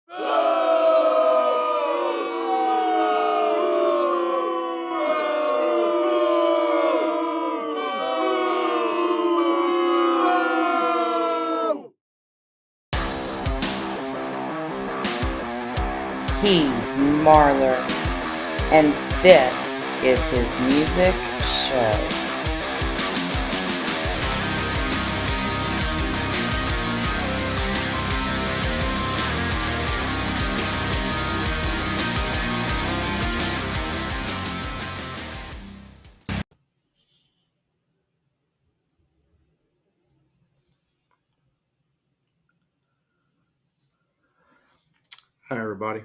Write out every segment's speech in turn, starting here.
He's Marlar, and this is his music show. Hi, everybody.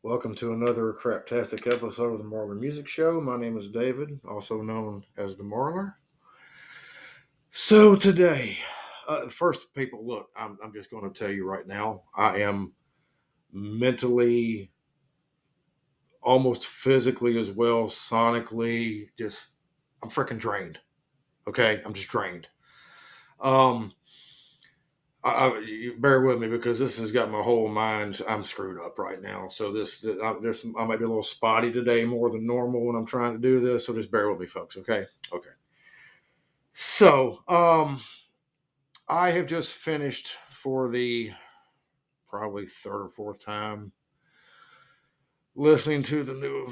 Welcome to another craptastic episode of the Marlar Music Show. My name is David, also known as the Marlar. So today, first, people, look, I'm just going to tell you right now, I am mentally, almost physically as well, sonically, I'm freaking drained. Okay, I'm just drained. Um, you bear with me because this has got my whole mind. I'm screwed up right now. So I might be a little spotty today, more than normal when I'm trying to do this. So just bear with me, folks. Okay. Okay. So, I have just finished for the probably third or fourth time listening to the new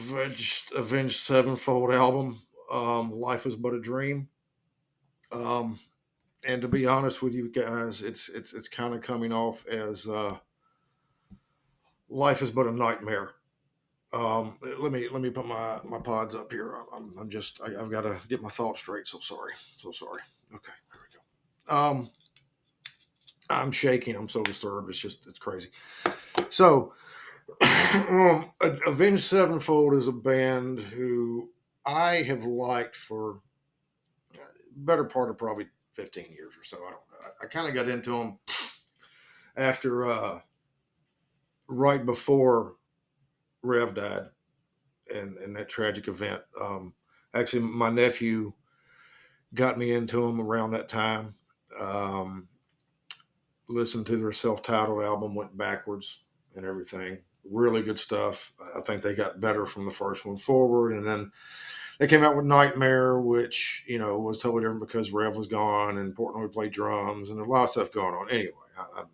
Avenged Sevenfold album. Life is but a dream. Um, and to be honest with you guys, it's kind of coming off as life is but a nightmare. Let me put my pods up here. I've got to get my thoughts straight. So sorry. So sorry. Okay, here we go. I'm shaking. I'm so disturbed. It's crazy. So, Avenged Sevenfold is a band who I have liked for better part of probably 15 years or so. I don't know. I kind of got into them after right before Rev died and that tragic event. Actually, my nephew got me into them around that time. Um, Listened to their self-titled album, went backwards and everything. Really good stuff. I think they got better from the first one forward, and then they came out with Nightmare, which was totally different because Rev was gone and Portnoy played drums, and there's a lot of stuff going on. Anyway,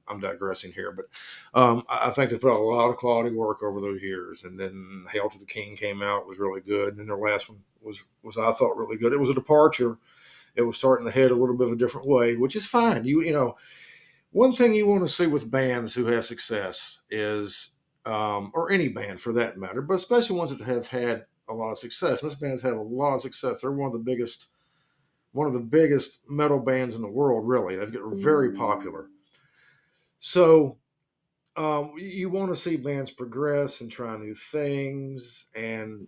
I'm digressing here, but I think they put out a lot of quality work over those years. And then Hail to the King came out, was really good. And then their last one was I thought really good. It was a departure. It was starting to head a little bit of a different way, which is fine. One thing you want to see with bands who have success is, or any band for that matter, but especially ones that have had a lot of success. This band's had a lot of success. They're one of the biggest metal bands in the world. Really, they've got very popular. So you want to see bands progress and try new things, and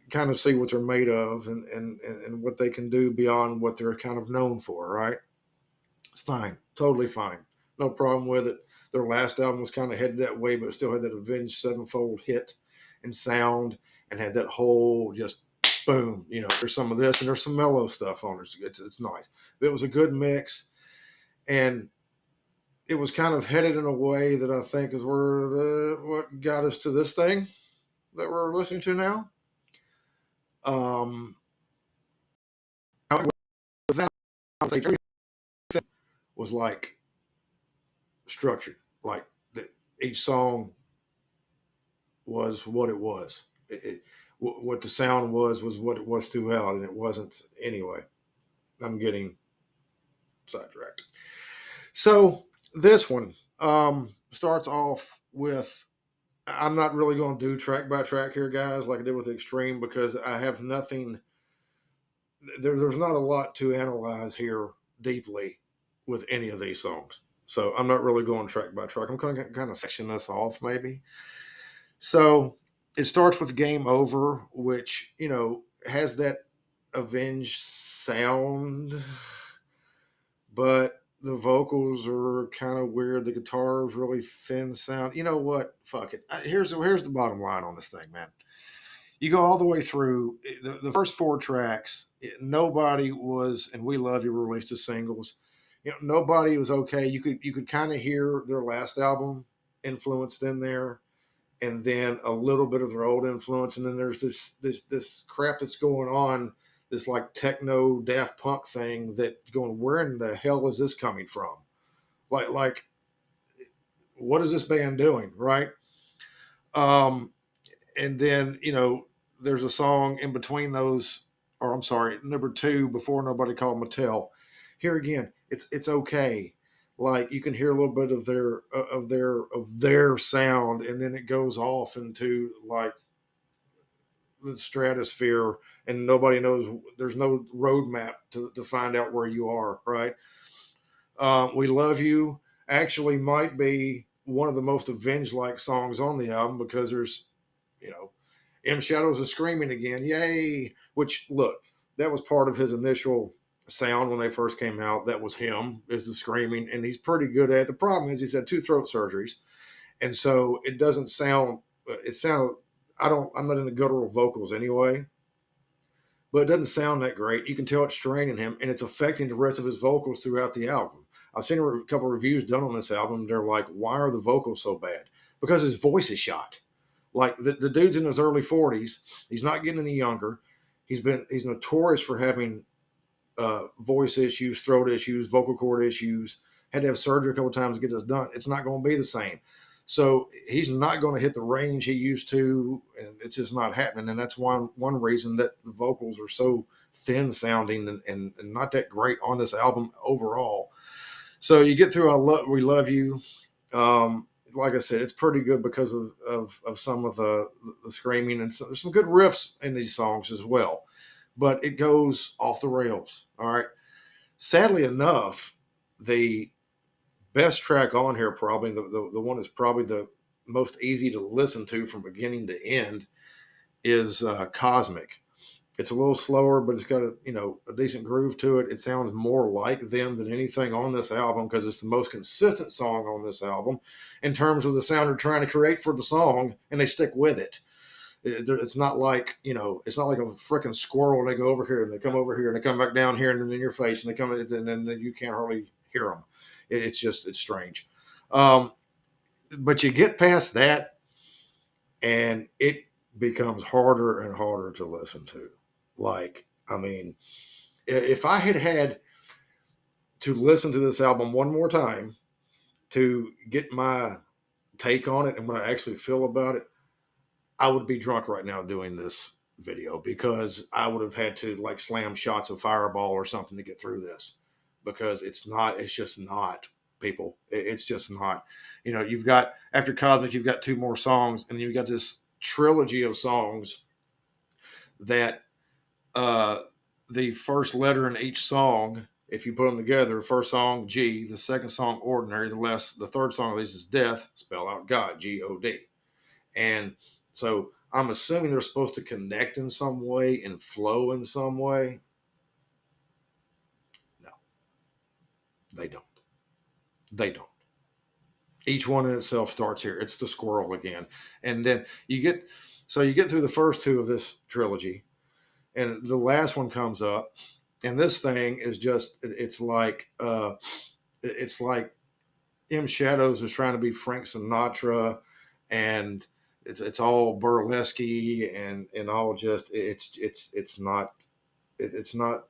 kind of see what they're made of, and what they can do beyond what they're kind of known for. Right? It's fine, totally fine, no problem with it. Their last album was kind of headed that way, but it still had that Avenged Sevenfold hit and sound, and had that whole just boom. There's some of this and there's some mellow stuff on it. It's nice. It was a good mix, and it was kind of headed in a way that I think is what got us to this thing that we're listening to now. Um, with that, I think everything was like structured, like each song was what it was. What the sound was what it was throughout, and it wasn't anyway. I'm getting sidetracked. So this one starts off with. I'm not really going to do track by track here, guys, like I did with Extreme, because I have nothing. There's not a lot to analyze here deeply with any of these songs. So I'm not really going track by track. I'm going to kind of section this off, maybe. So it starts with Game Over, which, has that avenged sound, but the vocals are kind of weird. The guitar is really thin sound. You know what? Fuck it. Here's the bottom line on this thing, man. You go all the way through the first four tracks. Nobody was, and We Love You were released as singles. Nobody was okay. You could kind of hear their last album influenced in there, and then a little bit of their old influence, and then there's this crap that's going on, this like techno Daft Punk thing that going, where in the hell is this coming from? Like what is this band doing, right? Um, and then there's a song in between those, or I'm sorry, number two, before Nobody Called Mattel. Here again, it's okay. Like you can hear a little bit of their sound, and then it goes off into like the stratosphere, and nobody knows. There's no roadmap to find out where you are. Right? We Love You actually might be one of the most Avenged like songs on the album, because there's, you know, M Shadows is screaming again, yay! Which, look, that was part of his initial sound when they first came out. That was him, is the screaming, and he's pretty good at it. The problem is he's had two throat surgeries, and so it doesn't sound. It sound. I'm not into guttural vocals anyway, but it doesn't sound that great. You can tell it's straining him, and it's affecting the rest of his vocals throughout the album. I've seen a couple of reviews done on this album. They're like, "Why are the vocals so bad?" Because his voice is shot. Like the dude's in his early 40s. He's not getting any younger. He's notorious for having voice issues, throat issues, vocal cord issues. Had to have surgery a couple times to get this done. It's not going to be the same. So he's not going to hit the range he used to, and it's just not happening. And that's one reason that the vocals are so thin sounding, and not that great on this album overall. So you get through We Love You. Like I said, it's pretty good because of some of the screaming, and there's some good riffs in these songs as well. But it goes off the rails. All right. Sadly enough, the best track on here, probably the one that's probably the most easy to listen to from beginning to end, is Cosmic. It's a little slower, but it's got a decent groove to it. It sounds more like them than anything on this album, because it's the most consistent song on this album in terms of the sound they're trying to create for the song, and they stick with it. It's not like it's not like a freaking squirrel, and they go over here and they come over here and they come back down here and then in your face, and they come, and then you can't hardly hear them. It's strange. Um, but you get past that, and it becomes harder and harder to listen to. Like, I mean, if I had to listen to this album one more time to get my take on it and what I actually feel about it, I would be drunk right now doing this video, because I would have had to like slam shots of Fireball or something to get through this, because it's just not, people. It's just not. You've got, after Cosmic, you've got two more songs, and you've got this trilogy of songs that uh, the first letter in each song, if you put them together, first song G, the second song Ordinary, the third song of these is Death, spell out God, God. And so I'm assuming they're supposed to connect in some way and flow in some way. No, they don't. They don't. Each one in itself starts here. It's the squirrel again. And then you get through the first two of this trilogy, and the last one comes up, and this thing is just, it's like M Shadows is trying to be Frank Sinatra, and it's all burlesque, and all, just it's not, it's not,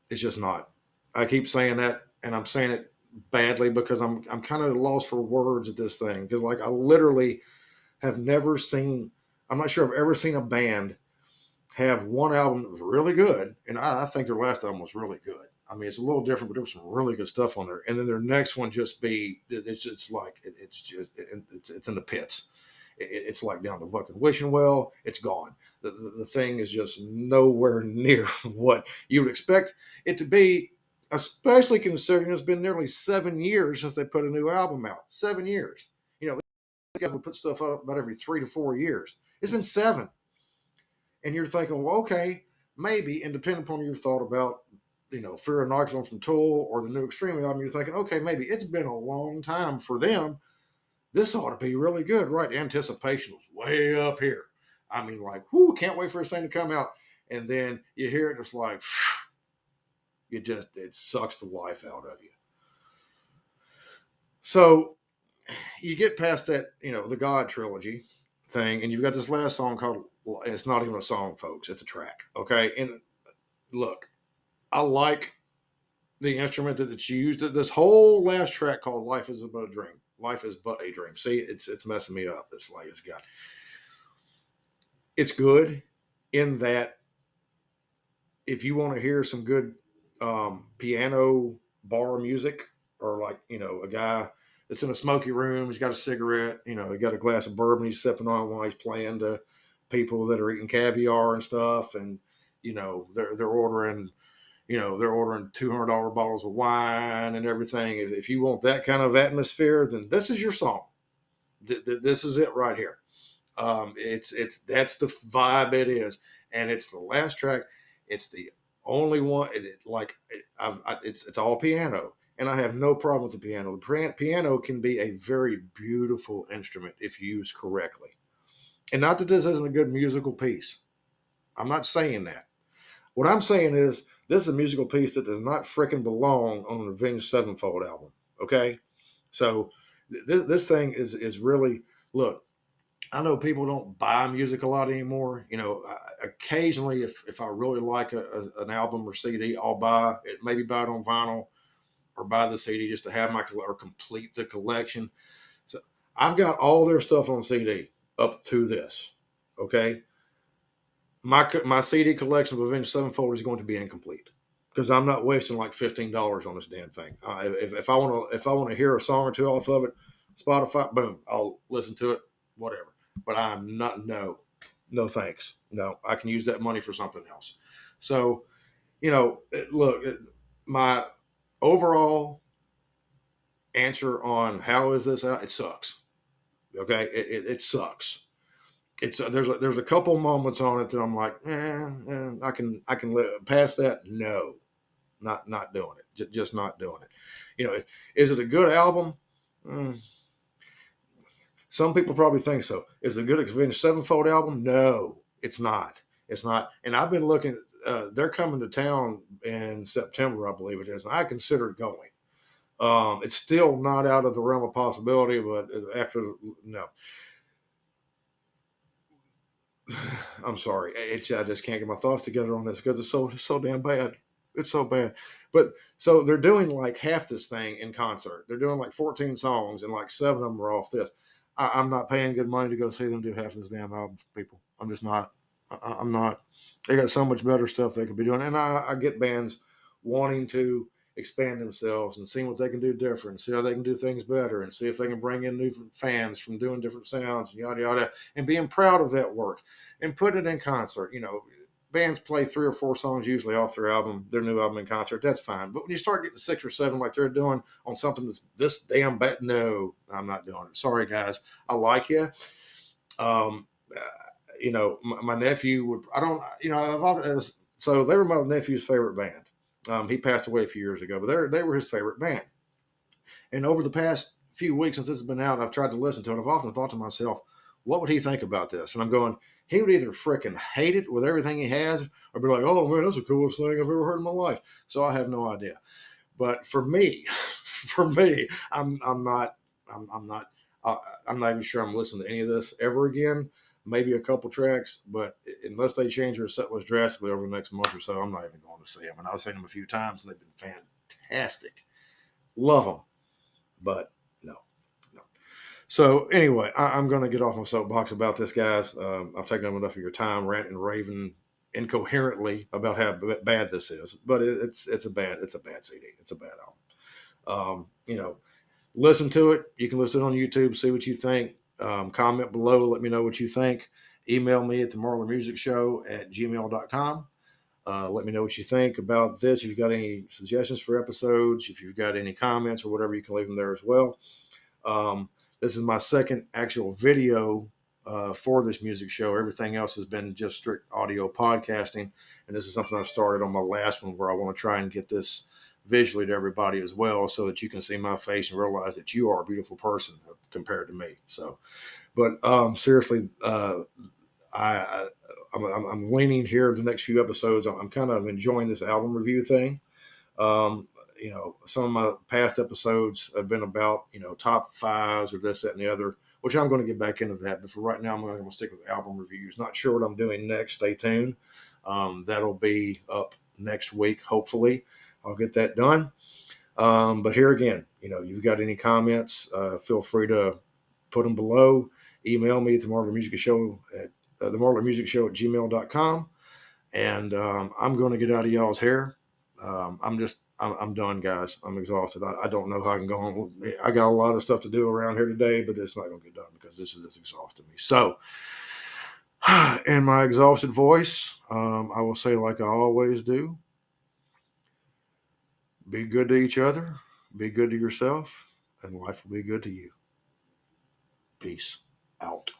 it's just not. I keep saying that, and I'm saying it badly, because I'm kind of lost for words at this thing, because like I literally have never seen. I'm not sure I've ever seen a band have one album that was really good, and I think their last album was really good. I mean, it's a little different, but there was some really good stuff on there. And then their next one just be, it's like it's in the pits. It's like down to fucking wishing well. It's gone. The thing is just nowhere near what you would expect it to be, especially considering it's been nearly 7 years since they put a new album out. 7 years. These guys would put stuff up about every 3 to 4 years. It's been seven. And you're thinking, well, okay, maybe, and depending upon your thought about, Fear and Inoculum from Tool or the new Extreme album, you're thinking, okay, maybe it's been a long time for them. This ought to be really good, right? Anticipation was way up here. I mean, like, whoo, can't wait for this thing to come out. And then you hear it, it's like, it sucks the life out of you. So you get past that, the God trilogy thing, and you've got this last song called. It's not even a song, folks. It's a track. Okay, and look, I like the instrument that it's used. This whole last track called "Life Is But a Dream." Life is but a dream. See, it's messing me up. It's like it's good in that if you want to hear some good piano bar music, or like a guy that's in a smoky room, he's got a cigarette, he got a glass of bourbon he's sipping on while he's playing to people that are eating caviar and stuff, and they're ordering they're ordering $200 bottles of wine and everything. If you want that kind of atmosphere, then this is your song. This is it right here. It's that's the vibe it is, and it's the last track. It's the only one. It's all piano, and I have no problem with the piano. The piano can be a very beautiful instrument if used correctly, and not that this isn't a good musical piece. I'm not saying that. What I'm saying is this is a musical piece that does not fricking belong on an Avenged Sevenfold album. Okay, so this thing is really look. I know people don't buy music a lot anymore. Occasionally, if I really like an album or CD, I'll buy it. Maybe buy it on vinyl or buy the CD just to have or complete the collection. So I've got all their stuff on CD up to this. Okay, my CD collection of Avenged Sevenfold is going to be incomplete because I'm not wasting like $15 on this damn thing. If I want to hear a song or two off of it, Spotify, boom, I'll listen to it, whatever. But I'm not no thanks. No, I can use that money for something else. So look, my overall answer on how is this out? It sucks. Okay, it sucks. It's there's a couple moments on it that I'm like, I can live past that. No, not doing it. Just not doing it. Is it a good album? Mm, some people probably think so. Is it a good Avenged Sevenfold album? No, it's not. It's not. And I've been looking. They're coming to town in September, I believe it is. And I considered going. It's still not out of the realm of possibility, but after no, I'm sorry. I just can't get my thoughts together on this because it's so damn bad. It's so bad. But so they're doing like half this thing in concert. They're doing like 14 songs, and like seven of them are off this. I'm not paying good money to go see them do half this damn album for people. I'm just not. I'm not. They got so much better stuff they could be doing, and I get bands wanting to expand themselves and seeing what they can do different, see how they can do things better, and see if they can bring in new fans from doing different sounds and yada yada, and being proud of that work and put it in concert. Bands play three or four songs usually off their new album in concert. That's fine. But when you start getting six or seven like they're doing on something that's this damn bad, no, I'm not doing it. Sorry, guys. I like you. Um, uh, my nephew would. I don't. So they were my nephew's favorite band. He passed away a few years ago, but they were his favorite band. And over the past few weeks since this has been out, I've tried to listen to it. I've often thought to myself, what would he think about this? And I'm going, he would either freaking hate it with everything he has, or be like, oh man, that's the coolest thing I've ever heard in my life. So I have no idea. But for me, I'm not, I'm not, I'm not even sure I'm listening to any of this ever again. Maybe a couple tracks, but unless they change their set list drastically over the next month or so, I'm not even going to see them. And I've seen them a few times, and they've been fantastic. Love them, but no, no. So anyway, I'm going to get off my soapbox about this, guys. I've taken up enough of your time ranting and raving incoherently about how bad this is, but it's a bad CD. It's a bad album. Listen to it. You can listen to it on YouTube. See what you think. Comment below. Let me know what you think. Email me at the Marlar Music Show at gmail.com. Let me know what you think about this. If you've got any suggestions for episodes, if you've got any comments or whatever, you can leave them there as well. This is my second actual video for this music show. Everything else has been just strict audio podcasting. And this is something I started on my last one where I want to try and get this visually to everybody as well so that you can see my face and realize that you are a beautiful person compared to me. So, but seriously, I, I'm leaning here the next few episodes. I'm kind of enjoying this album review thing. Um, some of my past episodes have been about top fives or this, that, and the other, which I'm going to get back into that. But for right now, I'm going to stick with album reviews. Not sure what I'm doing next. Stay tuned. That'll be up next week. Hopefully, I'll get that done. But here again, you've got any comments, feel free to put them below. Email me at the Marlar Music Show at the Marlar Music Show at gmail.com. And I'm going to get out of y'all's hair. I'm done, guys. I'm exhausted. I don't know how I can go on. I got a lot of stuff to do around here today, but it's not going to get done because this is exhausting me. So, in my exhausted voice, I will say, like I always do, be good to each other, be good to yourself, and life will be good to you. Peace out.